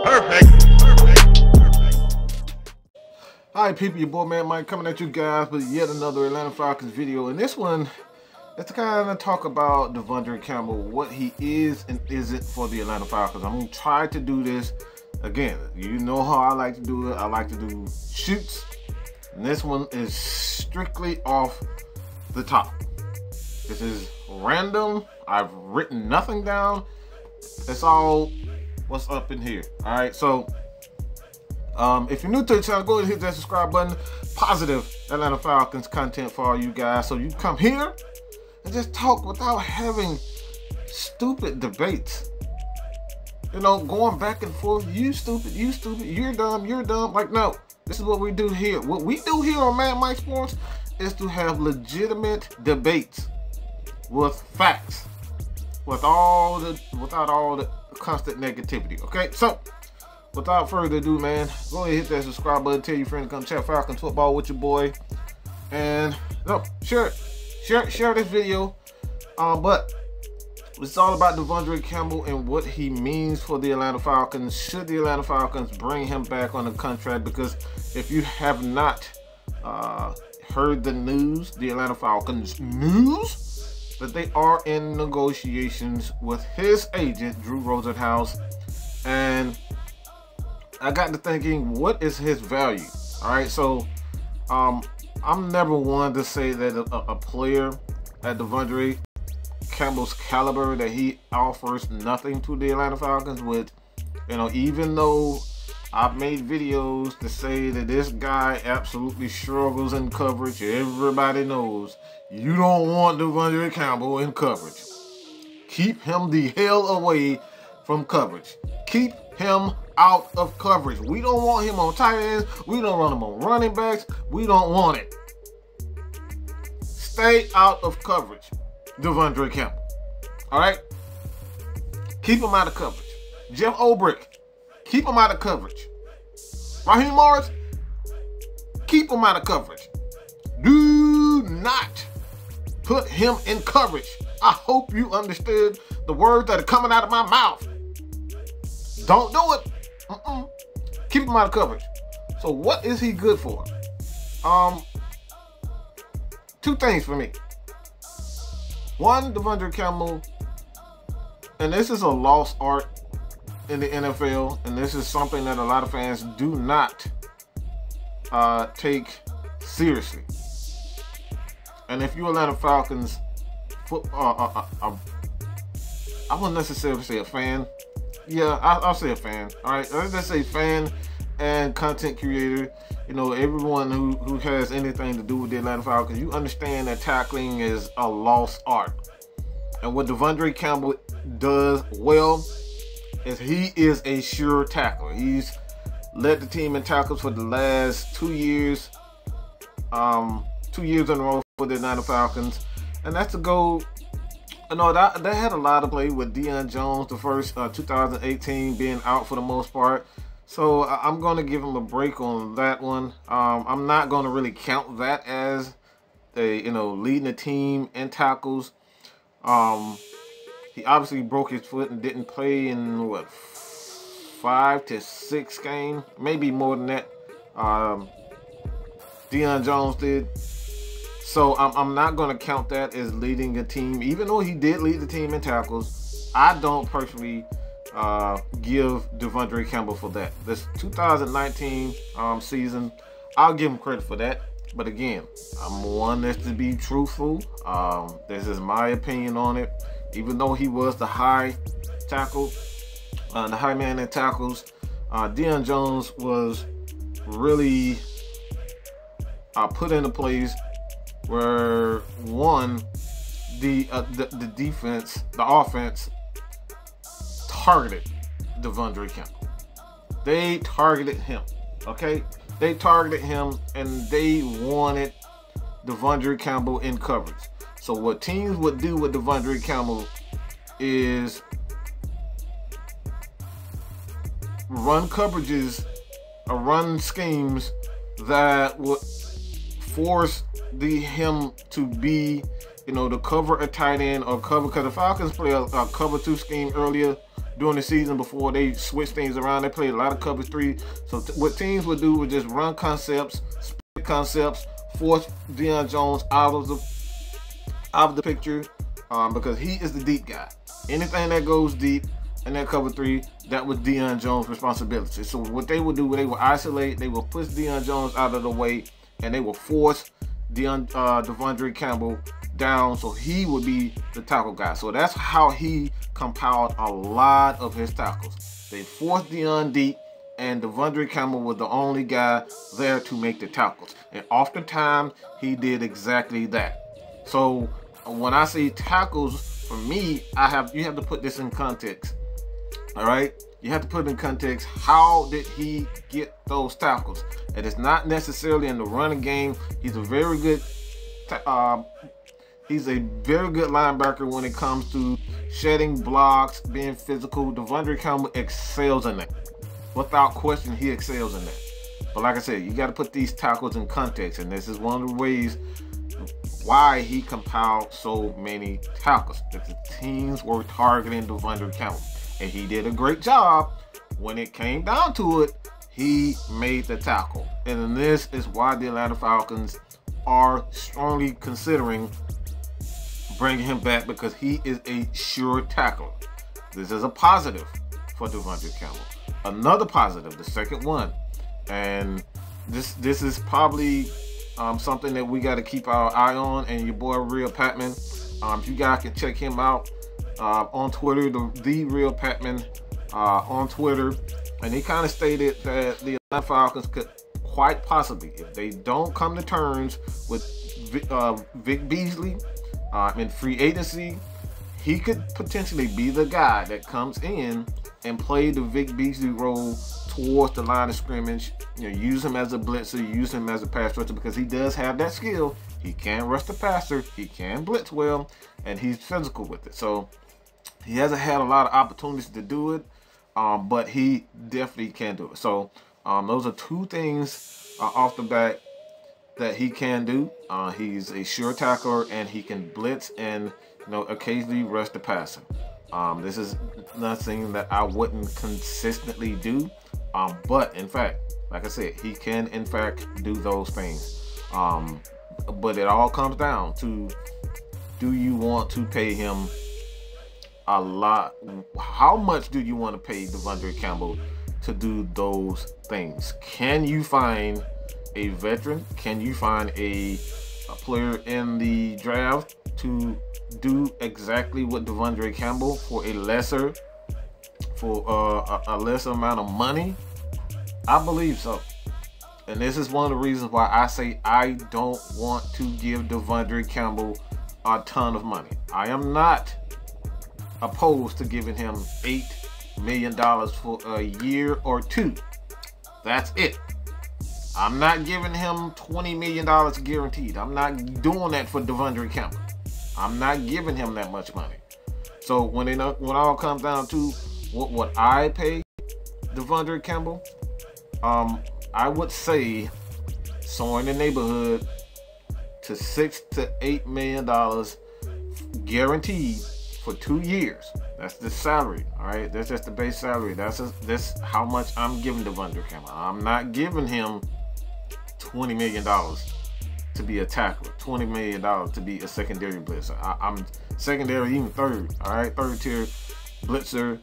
Hi people, your boy Man Mike coming at you guys with yet another Atlanta Falcons video. And this one is to kind of talk about De'Vondre Campbell, what he is and isn't for the Atlanta Falcons. I'm going to try to do this, again, you know how I like to do it. I like to do shoots. And this one is strictly off the top. This is random. I've written nothing down. It's all what's up in here. All right, so if you're new to the channel, go ahead and hit that subscribe button. Positive Atlanta Falcons content for all you guys. So you come here and just talk without having stupid debates. You know, going back and forth. You stupid, you're dumb, you're dumb. Like, no, this is what we do here. What we do here on Man Mike Sports is to have legitimate debates with facts, without all the constant negativity. Okay, so without further ado, man, go ahead and hit that subscribe button. Tell your friends to come chat Falcons football with your boy, and share this video. But it's all about De'Vondre Campbell and what he means for the Atlanta Falcons. Should the Atlanta Falcons bring him back on the contract? Because if you have not heard the news, the Atlanta Falcons news, that they are in negotiations with his agent, Drew Rosenhaus, and I got to thinking, what is his value? All right, so I'm never one to say that a player at De'Vondre Campbell's caliber, that he offers nothing to the Atlanta Falcons. With, you know, even though I've made videos to say that this guy absolutely struggles in coverage, everybody knows you don't want De'Vondre Campbell in coverage. Keep him the hell away from coverage. Keep him out of coverage. We don't want him on tight ends. We don't want him on running backs. We don't want it. Stay out of coverage, De'Vondre Campbell. All right? Keep him out of coverage. Jeff Ulbrich, keep him out of coverage. Raheem Morris, keep him out of coverage. Do not put him in coverage. I hope you understood the words that are coming out of my mouth. Don't do it. Keep him out of coverage. So what is he good for? Two things for me. One, De'Vondre Campbell, and this is a lost art in the NFL, and this is something that a lot of fans do not take seriously. And if you Atlanta Falcons football, I wouldn't necessarily say a fan. Yeah, I'll say a fan. All right, let's just say fan and content creator. You know, everyone who has anything to do with the Atlanta Falcons, you understand that tackling is a lost art. And what De'Vondre Campbell does well is he is a sure tackler. He's led the team in tackles for the last 2 years, 2 years in a row for the Atlanta Falcons, and that's to go. You know, they had a lot of play with Deion Jones, the first 2018 being out for the most part. So I'm going to give him a break on that one. I'm not going to really count that as leading the team in tackles. He obviously broke his foot and didn't play in what, 5 to 6 games, maybe more than that. Deion Jones did. So I'm not going to count that as leading a team, even though he did lead the team in tackles. I don't personally give De'Vondre Campbell for that. This 2019 season, I'll give him credit for that. But again, I'm one that's to be truthful. This is my opinion on it. Even though he was the high tackle, the high man in tackles, Deion Jones was really put into place where, one, the defense, the offense targeted De'Vondre Campbell. They targeted him, okay? They targeted him, and they wanted De'Vondre Campbell in coverage. So what teams would do with De'Vondre Campbell is run coverages or run schemes that would force him to be, to cover a tight end or cover, because the Falcons play a cover 2 scheme earlier during the season before they switched things around. They played a lot of cover 3. So what teams would do would just run concepts, split concepts, force Deion Jones out of the picture, because he is the deep guy. Anything that goes deep in that cover 3, that was Deion Jones' responsibility. So what they would do, they would isolate, they would push Deion Jones out of the way, and they would force De'Vondre Campbell down, so he would be the tackle guy. So that's how he compiled a lot of his tackles. They forced Deion deep, and De'Vondre Campbell was the only guy there to make the tackles. And oftentimes, he did exactly that. So when I say tackles, for me, you have to put this in context. All right? You have to put in context, how did he get those tackles? And it's not necessarily in the running game. He's a very good linebacker when it comes to shedding blocks, being physical. De'Vondre Campbell excels in that. Without question, he excels in that. But like I said, you got to put these tackles in context, and this is one of the ways why he compiled so many tackles. That the teams were targeting De'Vondre Campbell, and he did a great job. When it came down to it, he made the tackle. And this is why the Atlanta Falcons are strongly considering bringing him back, because he is a sure tackler. This is a positive for De'Vondre Campbell. Another positive, the second one, and this is probably something that we got to keep our eye on. And your boy Real Patman, you guys can check him out on Twitter, the Real Patman on Twitter, and he kind of stated that the Atlanta Falcons could quite possibly, if they don't come to terms with Vic Beasley in free agency, he could potentially be the guy that comes in and play the Vic Beasley role towards the line of scrimmage. You know, use him as a blitzer, use him as a pass rusher, because he does have that skill. He can rush the passer, he can blitz well, and he's physical with it. So he hasn't had a lot of opportunities to do it, but he definitely can do it. So those are two things off the bat that he can do. He's a sure tackler, and he can blitz and, you know, occasionally rush the passer. This is nothing that I wouldn't consistently do, but in fact, like I said, he can in fact do those things. But it all comes down to, do you want to pay him a lot? How much do you want to pay De'Vondre Campbell to do those things? Can you find a veteran? Can you find a player in the draft to do exactly what De'Vondre Campbell for a lesser amount of money? I believe so. And this is one of the reasons why I say I don't want to give De'Vondre Campbell a ton of money. I am not opposed to giving him $8 million for a year or two. That's it. I'm not giving him $20 million guaranteed. I'm not doing that for De'Vondre Campbell. I'm not giving him that much money. So when it all comes down to what would I pay De'Vondre Campbell, I would say somewhere in the neighborhood to $6 to $8 million guaranteed for 2 years. That's the salary, all right? That's just the base salary. That's how much I'm giving De'Vondre Campbell. I'm not giving him $20 million to be a tackler, $20 million to be a secondary blitzer. I'm secondary, even third, all right? Third tier blitzer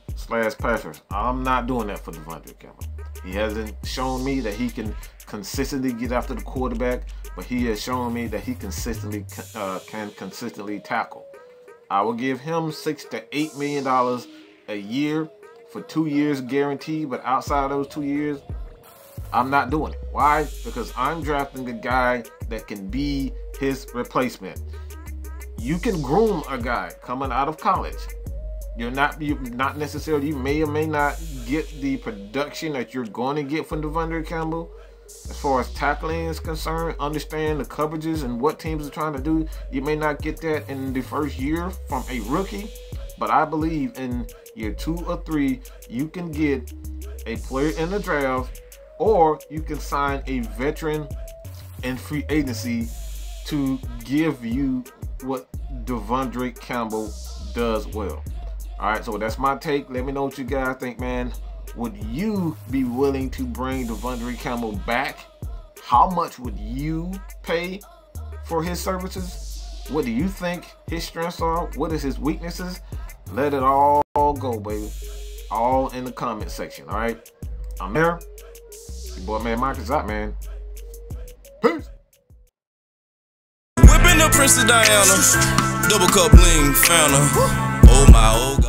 / passer. I'm not doing that for De'Vondre Campbell. He hasn't shown me that he can consistently get after the quarterback, but he has shown me that he consistently can consistently tackle. I will give him $6 to $8 million a year for 2 years guaranteed, but outside of those 2 years, I'm not doing it. Why? Because I'm drafting a guy that can be his replacement. You can groom a guy coming out of college. You're not necessarily, you may or may not get the production that you're going to get from De'Vondre Campbell. As far as tackling is concerned, understand the coverages and what teams are trying to do. You may not get that in the first year from a rookie, but I believe in year 2 or 3, you can get a player in the draft, or you can sign a veteran in free agency to give you what De'Vondre Campbell does well. All right, so that's my take. Let me know what you guys think, man. Would you be willing to bring De'Vondre Campbell back? How much would you pay for his services? What do you think his strengths are? What is his weaknesses? Let it all go, baby. All in the comment section, all right? I'm there. Your boy, man, Mike is out, man. Peace. Whipping the Princess Diana. Double cup bling, found her. Oh, my old